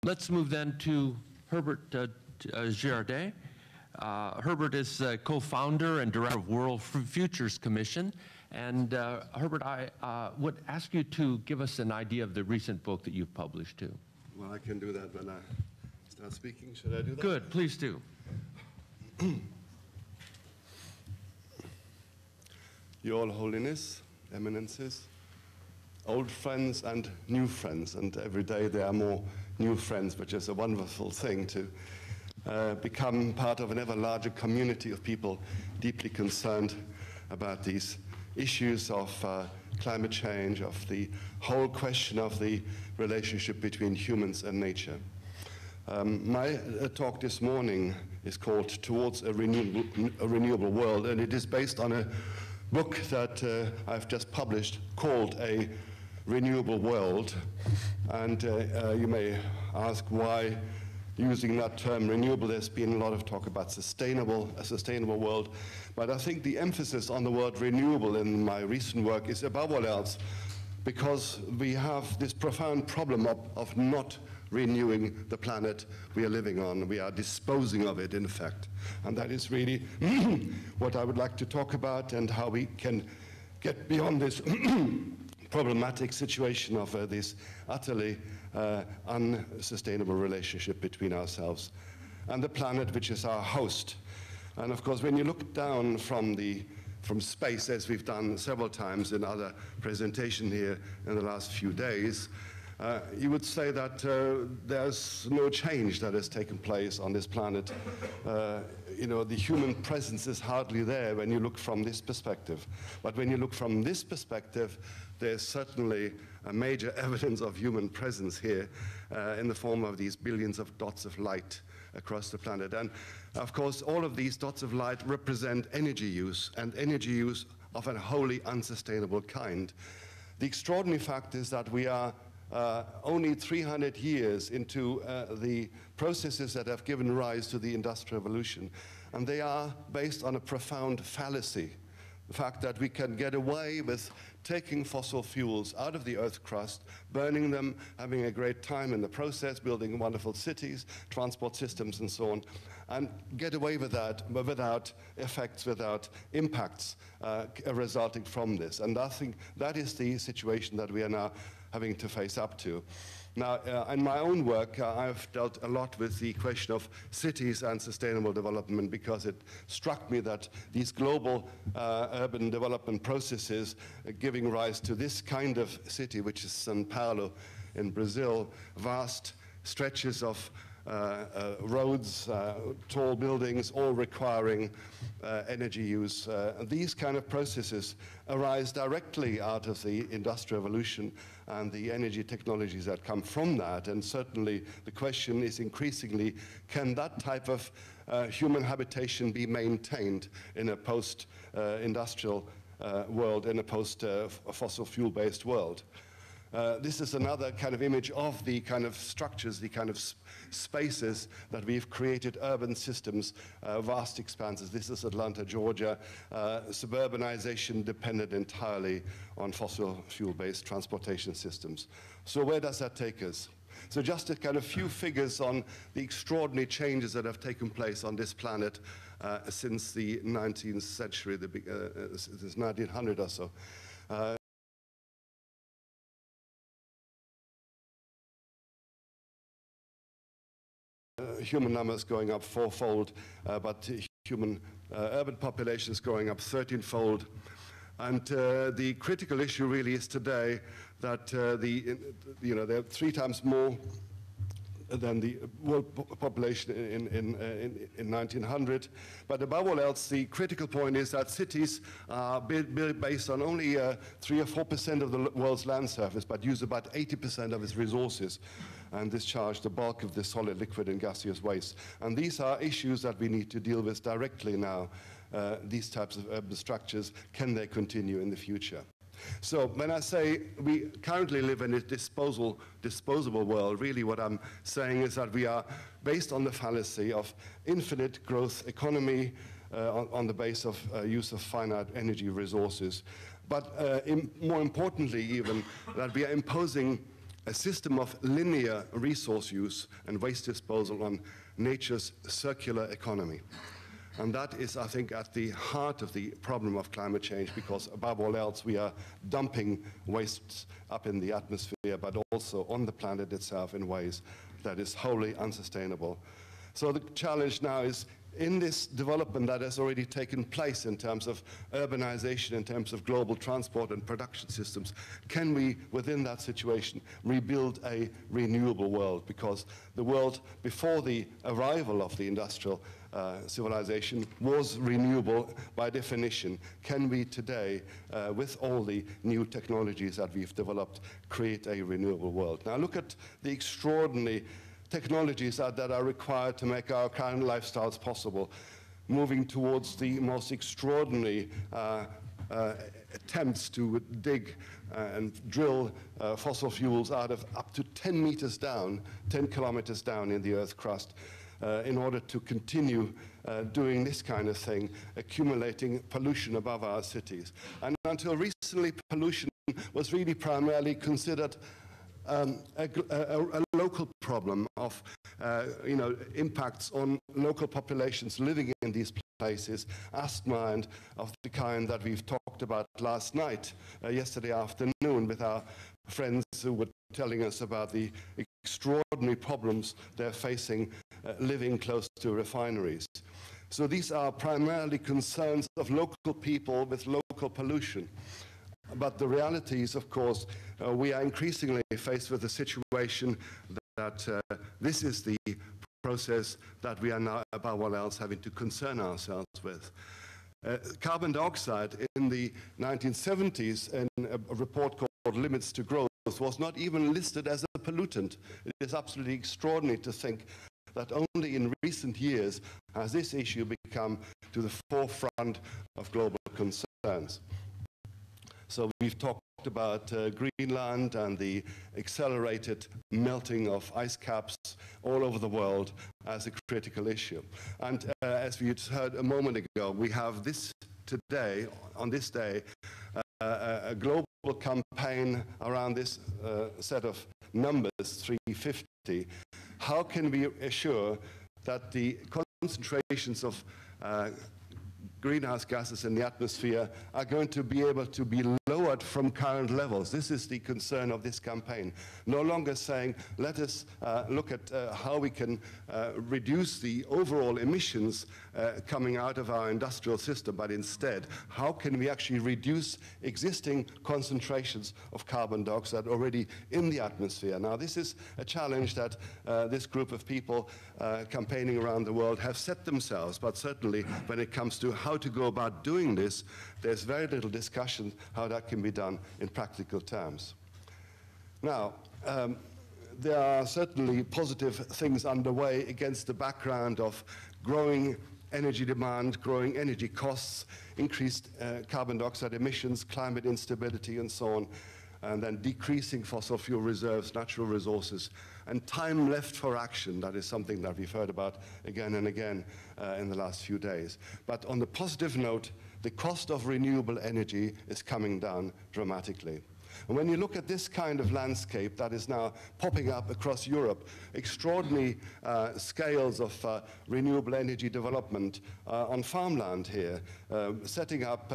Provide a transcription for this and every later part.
Let's move then to Herbert Girardet. Herbert is co-founder and director of World Futures Commission. And Herbert, I would ask you to give us an idea of the recent book that you've published too. Well, I can do that when I start speaking. Should I do that? Good, please do. Your Holiness, Eminences, old friends and new friends, and every day there are more new friends, which is a wonderful thing to become part of an ever larger community of people deeply concerned about these issues of climate change, of the whole question of the relationship between humans and nature. My talk this morning is called Towards a Renewable World, and it is based on a book that I've just published called A Renewable World. And you may ask why using that term renewable. There's been a lot of talk about a sustainable world. But I think the emphasis on the word renewable in my recent work is above all else because we have this profound problem of not renewing the planet we are living on. We are disposing of it, in fact. And that is really what I would like to talk about and how we can get beyond this problematic situation of this utterly unsustainable relationship between ourselves and the planet, which is our host. And of course, when you look down from space, as we've done several times in other presentations here in the last few days, you would say that there's no change that has taken place on this planet. You know, the human presence is hardly there when you look from this perspective. But when you look from this perspective, there's certainly a major evidence of human presence here in the form of these billions of dots of light across the planet. And of course, all of these dots of light represent energy use, and energy use of a wholly unsustainable kind. The extraordinary fact is that we are only 300 years into the processes that have given rise to the Industrial Revolution. And they are based on a profound fallacy. The fact that we can get away with taking fossil fuels out of the Earth's crust, burning them, having a great time in the process, building wonderful cities, transport systems, and so on, and get away with that without effects, without impacts resulting from this. And I think that is the situation that we are now having to face up to. Now, in my own work, I've dealt a lot with the question of cities and sustainable development because it struck me that these global urban development processes giving rise to this kind of city, which is São Paulo in Brazil, vast stretches of roads, tall buildings, all requiring energy use. These kind of processes arise directly out of the Industrial Revolution and the energy technologies that come from that. And certainly the question is increasingly, can that type of human habitation be maintained in a post-industrial world, in a post-fossil fuel-based world? This is another kind of image of the kind of structures, the kind of spaces that we've created, urban systems, vast expanses. This is Atlanta, Georgia, suburbanization dependent entirely on fossil fuel-based transportation systems. So where does that take us? So just a kind of few figures on the extraordinary changes that have taken place on this planet since the 19th century, since 1900 or so. Human numbers going up fourfold, but human urban populations going up 13-fold. And the critical issue really is today that there are 3 times more than the world population in 1900. But above all else, the critical point is that cities are built based on only 3 or 4% of the world's land surface, but use about 80% of its resources and discharge the bulk of the solid, liquid, and gaseous waste. And these are issues that we need to deal with directly now. These types of urban structures, can they continue in the future? So when I say we currently live in a disposable world, really what I'm saying is that we are based on the fallacy of infinite growth economy on the base of use of finite energy resources. But more importantly even, that we are imposing a system of linear resource use and waste disposal on nature's circular economy. And that is, I think, at the heart of the problem of climate change, because above all else, we are dumping wastes up in the atmosphere, but also on the planet itself in ways that is wholly unsustainable. So the challenge now is, in this development that has already taken place in terms of urbanization, in terms of global transport and production systems, can we, within that situation, rebuild a renewable world? Because the world before the arrival of the industrial civilization was renewable by definition. Can we today, with all the new technologies that we've developed, create a renewable world? Now look at the extraordinary technologies that are required to make our current lifestyles possible, moving towards the most extraordinary attempts to dig and drill fossil fuels out of up to 10 meters down, 10 kilometers down in the Earth's crust, in order to continue doing this kind of thing, accumulating pollution above our cities. And until recently, pollution was really primarily considered a local problem of impacts on local populations living in these places, asthma and of the kind that we've talked about last night, yesterday afternoon, with our friends who were telling us about the extraordinary problems they're facing living close to refineries. So these are primarily concerns of local people with local pollution. But the reality is, of course, we are increasingly faced with a situation that this is the process that we are now, above all else, having to concern ourselves with. Carbon dioxide in the 1970s, in a report called Limits to Growth, was not even listed as a pollutant. It is absolutely extraordinary to think that only in recent years has this issue become to the forefront of global concerns. So we've talked about Greenland and the accelerated melting of ice caps all over the world as a critical issue. And as we heard a moment ago, we have this today, on this day, a global campaign around this set of numbers, 350. How can we assure that the concentrations of greenhouse gases in the atmosphere are going to be able to be lowered from current levels? This is the concern of this campaign. No longer saying, let us look at how we can reduce the overall emissions coming out of our industrial system, but instead, how can we actually reduce existing concentrations of carbon dioxide already in the atmosphere? Now, this is a challenge that this group of people campaigning around the world have set themselves, but certainly when it comes to how to go about doing this, there's very little discussion how that can be done in practical terms. Now, there are certainly positive things underway against the background of growing energy demand, growing energy costs, increased carbon dioxide emissions, climate instability, and so on, and then decreasing fossil fuel reserves, natural resources, and time left for action. That is something that we've heard about again and again in the last few days. But on the positive note, the cost of renewable energy is coming down dramatically. And when you look at this kind of landscape that is now popping up across Europe, extraordinary scales of renewable energy development on farmland here, setting up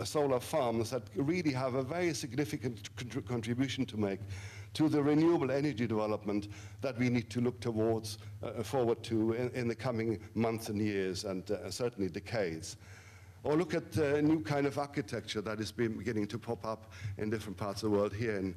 solar farms that really have a very significant contribution to make to the renewable energy development that we need to look towards, forward to in the coming months and years and certainly decades. Or look at a new kind of architecture that is beginning to pop up in different parts of the world, here in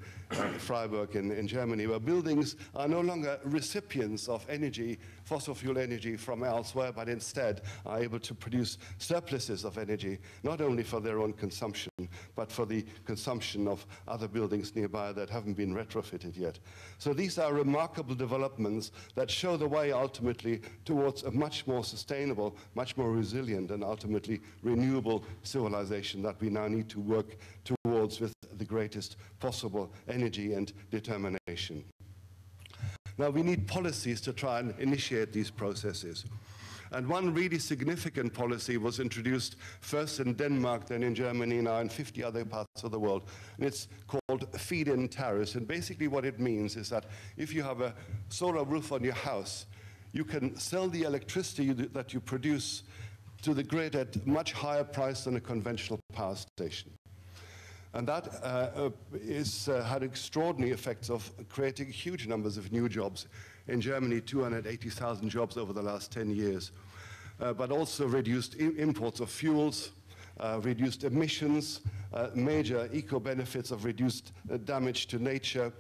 Freiburg in Germany, where buildings are no longer recipients of energy, fossil fuel energy from elsewhere, but instead are able to produce surpluses of energy, not only for their own consumption, but for the consumption of other buildings nearby that haven't been retrofitted yet. So these are remarkable developments that show the way ultimately towards a much more sustainable, much more resilient, and ultimately renewable civilization that we now need to work towards with the greatest possible energy and determination. Now, we need policies to try and initiate these processes. And one really significant policy was introduced first in Denmark, then in Germany, now in 50 other parts of the world. And it's called feed-in tariffs. And basically what it means is that if you have a solar roof on your house, you can sell the electricity that you produce to the grid at a much higher price than a conventional power station. And that had extraordinary effects of creating huge numbers of new jobs. In Germany, 280,000 jobs over the last 10 years. But also reduced imports of fuels, reduced emissions, major eco-benefits of reduced damage to nature.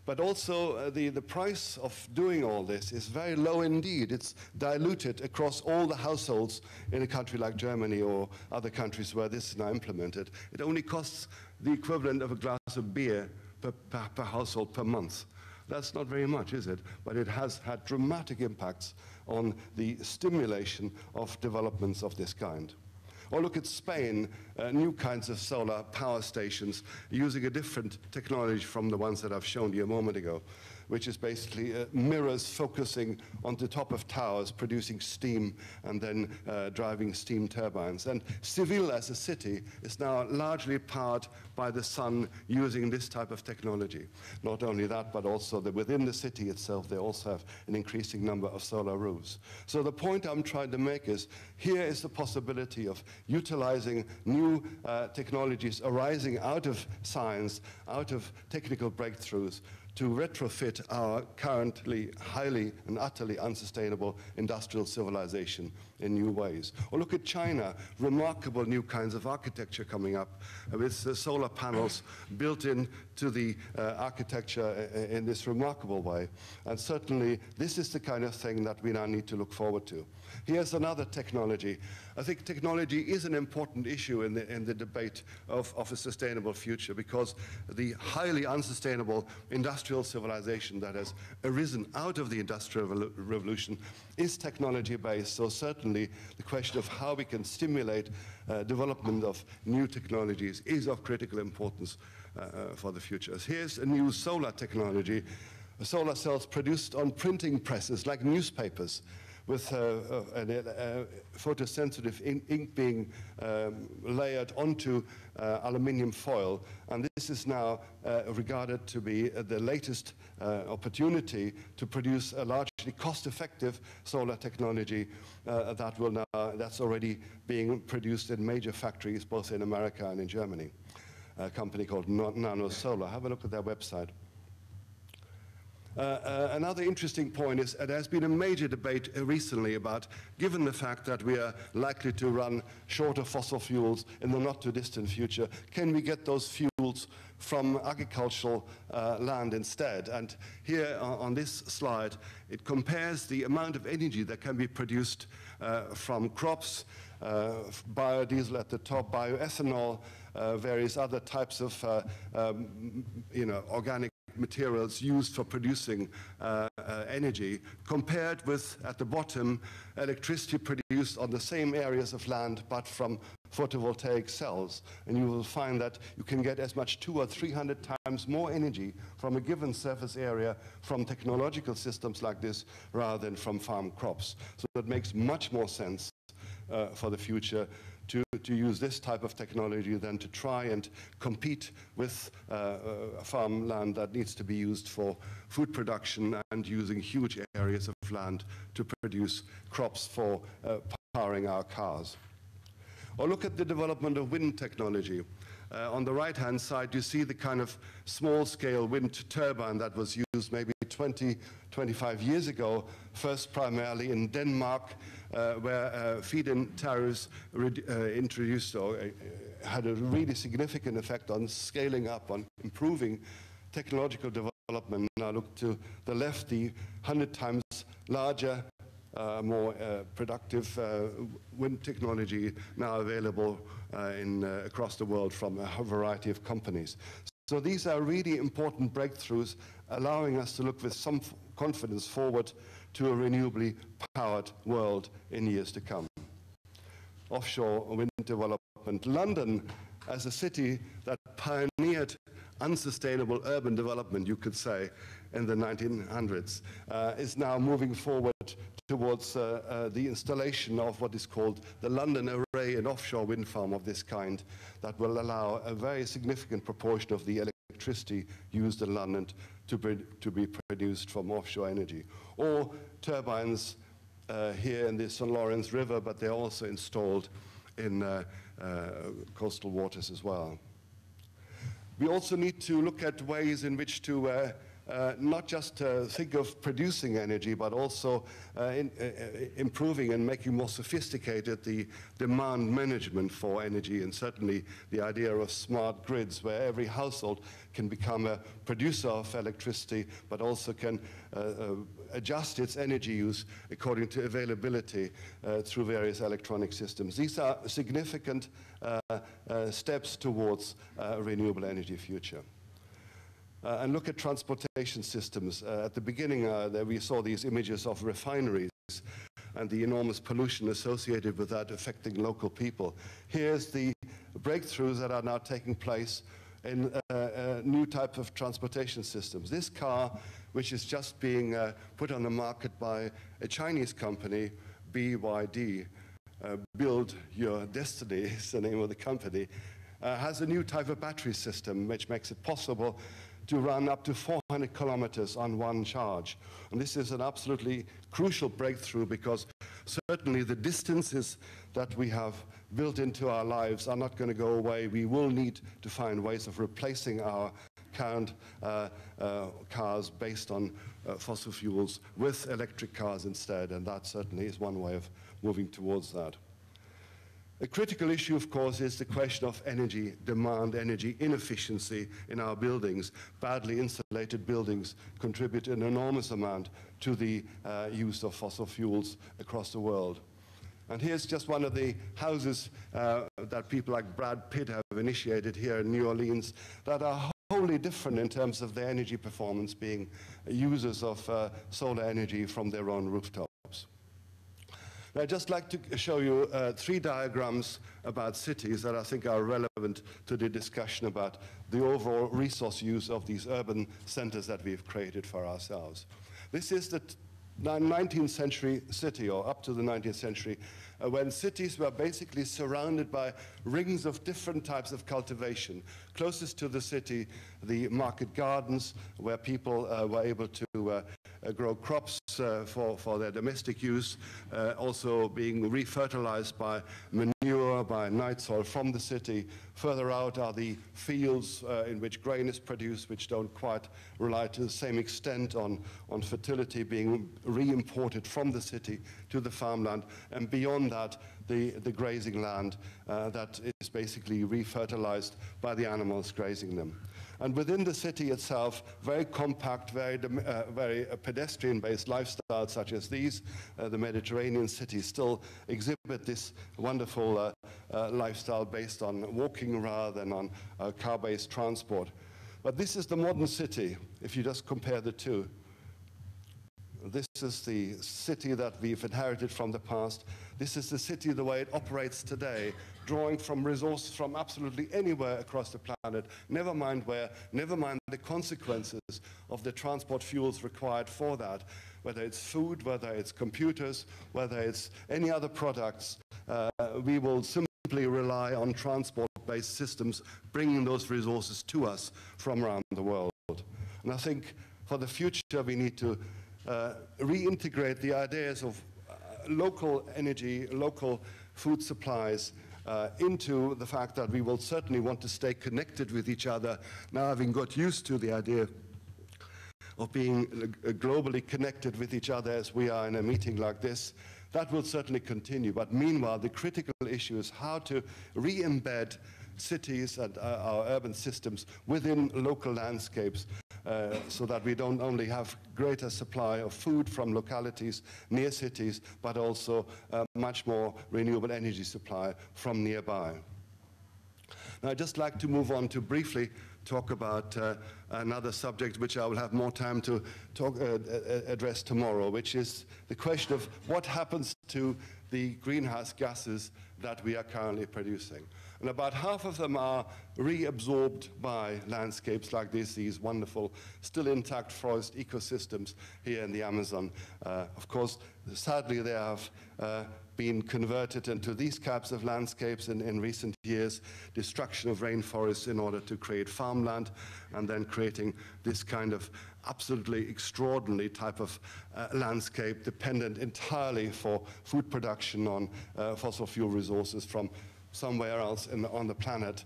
But also the price of doing all this is very low indeed. It's diluted across all the households in a country like Germany or other countries where this is now implemented. It only costs the equivalent of a glass of beer per household per month. That's not very much, is it? But it has had dramatic impacts on the stimulation of developments of this kind. Or look at Spain, new kinds of solar power stations using a different technology from the ones that I've shown you a moment ago, which is basically mirrors focusing on the top of towers, producing steam and then driving steam turbines. And Seville as a city is now largely powered by the sun using this type of technology. Not only that, but also that within the city itself, they also have an increasing number of solar roofs. So the point I'm trying to make is, here is the possibility of utilizing new technologies arising out of science, out of technical breakthroughs, to retrofit our currently highly and utterly unsustainable industrial civilization in new ways. Or look at China, remarkable new kinds of architecture coming up with solar panels built into the architecture in this remarkable way. And certainly this is the kind of thing that we now need to look forward to. Here's another technology. I think technology is an important issue in the debate of a sustainable future, because the highly unsustainable industrial civilization that has arisen out of the Industrial Revolution is technology-based. So certainly the question of how we can stimulate development of new technologies is of critical importance for the future. Here's a new solar technology, solar cells produced on printing presses like newspapers, with photosensitive ink being layered onto aluminium foil. And this is now regarded to be the latest opportunity to produce a largely cost-effective solar technology that's already being produced in major factories, both in America and in Germany. A company called Nano Solar. Have a look at their website. Another interesting point is there has been a major debate recently about, given the fact that we are likely to run short of fossil fuels in the not too distant future, can we get those fuels from agricultural land instead? And here on this slide, it compares the amount of energy that can be produced from crops, biodiesel at the top, bioethanol, various other types of organic materials used for producing energy, compared with, at the bottom, electricity produced on the same areas of land but from photovoltaic cells. And you will find that you can get as much 200 or 300 times more energy from a given surface area from technological systems like this rather than from farm crops. So it makes much more sense for the future to use this type of technology than to try and compete with farmland that needs to be used for food production and using huge areas of land to produce crops for powering our cars. Or look at the development of wind technology. On the right-hand side, you see the kind of small-scale wind turbine that was used maybe 20, 25 years ago, first primarily in Denmark, where feed-in tariffs introduced or had a really significant effect on scaling up, on improving technological development. Now look to the left, the 100 times larger, more productive wind technology now available across the world from a variety of companies. So these are really important breakthroughs, allowing us to look with some confidence forward to a renewably powered world in years to come. Offshore wind development. London as a city that pioneered unsustainable urban development, you could say, in the 1900s, is now moving forward towards the installation of what is called the London Array, an offshore wind farm of this kind that will allow a very significant proportion of the electricity used in London to be produced from offshore energy. Or turbines here in the St. Lawrence River, but they're also installed in coastal waters as well. We also need to look at ways in which to not just think of producing energy, but also improving and making more sophisticated the demand management for energy, and certainly the idea of smart grids where every household can become a producer of electricity, but also can adjust its energy use according to availability through various electronic systems. These are significant steps towards a renewable energy future. And look at transportation systems. At the beginning, there we saw these images of refineries and the enormous pollution associated with that affecting local people. Here's the breakthroughs that are now taking place in new type of transportation systems. This car, which is just being put on the market by a Chinese company, BYD, Build Your Destiny is the name of the company, has a new type of battery system which makes it possible to run up to 400 kilometers on one charge. And this is an absolutely crucial breakthrough, because certainly the distances that we have built into our lives are not going to go away. We will need to find ways of replacing our current cars based on fossil fuels with electric cars instead, and that certainly is one way of moving towards that. A critical issue, of course, is the question of energy demand, energy inefficiency in our buildings. Badly insulated buildings contribute an enormous amount to the use of fossil fuels across the world. And here's just one of the houses that people like Brad Pitt have initiated here in New Orleans that are wholly different in terms of their energy performance, being users of solar energy from their own rooftops. I'd just like to show you 3 diagrams about cities that I think are relevant to the discussion about the overall resource use of these urban centers that we've created for ourselves. This is the 19th century city, or up to the 19th century, when cities were basically surrounded by rings of different types of cultivation. Closest to the city, the market gardens, where people were able to grow crops for their domestic use, also being refertilized by manure, by night soil from the city. Further out are the fields in which grain is produced, which don't quite rely to the same extent on fertility, being re-imported from the city to the farmland. And beyond that, the grazing land that is basically refertilized by the animals grazing them. And within the city itself, very compact, very pedestrian-based lifestyles such as these, the Mediterranean cities still exhibit this wonderful lifestyle based on walking rather than on car-based transport. But this is the modern city, if you just compare the two. This is the city that we've inherited from the past. This is the city the way it operates today, drawing from resources from absolutely anywhere across the planet, never mind where, never mind the consequences of the transport fuels required for that, whether it's food, whether it's computers, whether it's any other products. We will simply rely on transport-based systems bringing those resources to us from around the world. And I think for the future we need to reintegrate the ideas of local energy, local food supplies into the fact that we will certainly want to stay connected with each other. Now, having got used to the idea of being globally connected with each other as we are in a meeting like this, that will certainly continue. But meanwhile, the critical issue is how to re-embed cities and our urban systems within local landscapes, so that we don't only have greater supply of food from localities near cities, but also much more renewable energy supply from nearby. Now, I'd just like to move on to briefly talk about another subject which I will have more time to address tomorrow, which is the question of what happens to the greenhouse gases that we are currently producing. And about half of them are reabsorbed by landscapes like this, these wonderful, still intact forest ecosystems here in the Amazon. Of course, sadly, they have been converted into these types of landscapes in recent years, destruction of rainforests in order to create farmland, and then creating this kind of absolutely extraordinary type of landscape dependent entirely for food production on fossil fuel resources from somewhere else on the planet,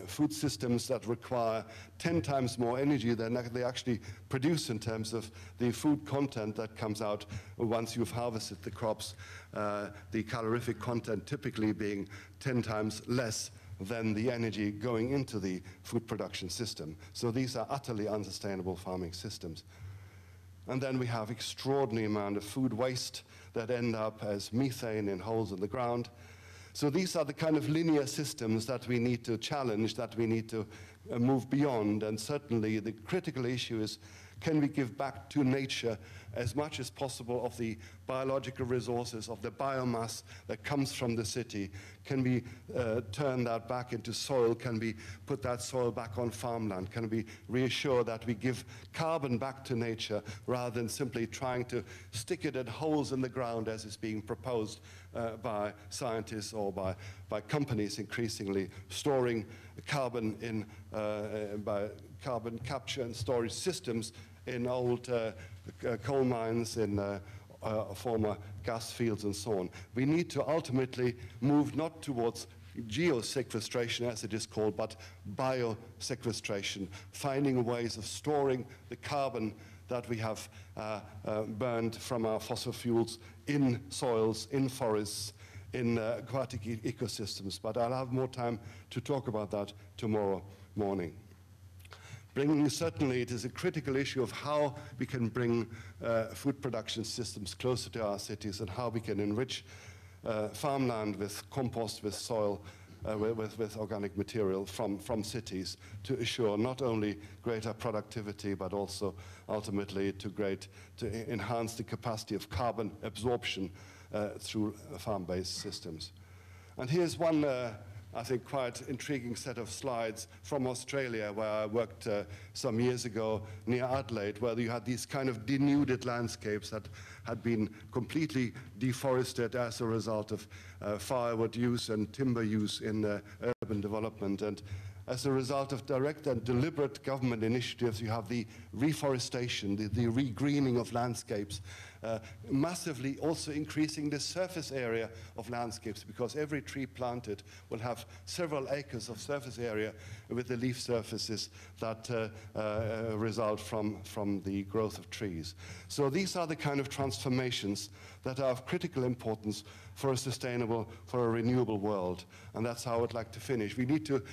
food systems that require 10 times more energy than they actually produce in terms of the food content that comes out once you've harvested the crops, the calorific content typically being 10 times less than the energy going into the food production system. So these are utterly unsustainable farming systems. And then we have extraordinary amount of food waste that end up as methane in holes in the ground. So these are the kind of linear systems that we need to challenge, that we need to move beyond. And certainly the critical issue is, can we give back to nature as much as possible of the biological resources, of the biomass that comes from the city? Can we turn that back into soil? Can we put that soil back on farmland? Can we reassure that we give carbon back to nature rather than simply trying to stick it at holes in the ground as is being proposed by scientists or by companies increasingly storing carbon in by carbon capture and storage systems in old coal mines, in former gas fields and so on. We need to ultimately move not towards geosequestration, as it is called, but biosequestration, finding ways of storing the carbon that we have burned from our fossil fuels in soils, in forests, in aquatic ecosystems. But I'll have more time to talk about that tomorrow morning. Certainly, it is a critical issue of how we can bring food production systems closer to our cities and how we can enrich farmland with compost, with soil, with organic material from cities to assure not only greater productivity, but also ultimately to enhance the capacity of carbon absorption through farm-based systems. And here's one I think, quite intriguing set of slides from Australia, where I worked some years ago near Adelaide, where you had these kind of denuded landscapes that had been completely deforested as a result of firewood use and timber use in urban development. And as a result of direct and deliberate government initiatives, you have the reforestation, the regreening of landscapes, massively also increasing the surface area of landscapes, because every tree planted will have several acres of surface area with the leaf surfaces that result from the growth of trees. So these are the kind of transformations that are of critical importance for a sustainable, for a renewable world. And that's how I'd like to finish. We need to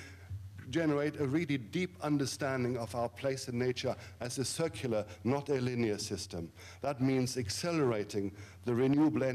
generate a really deep understanding of our place in nature as a circular, not a linear system. That means accelerating the renewable energy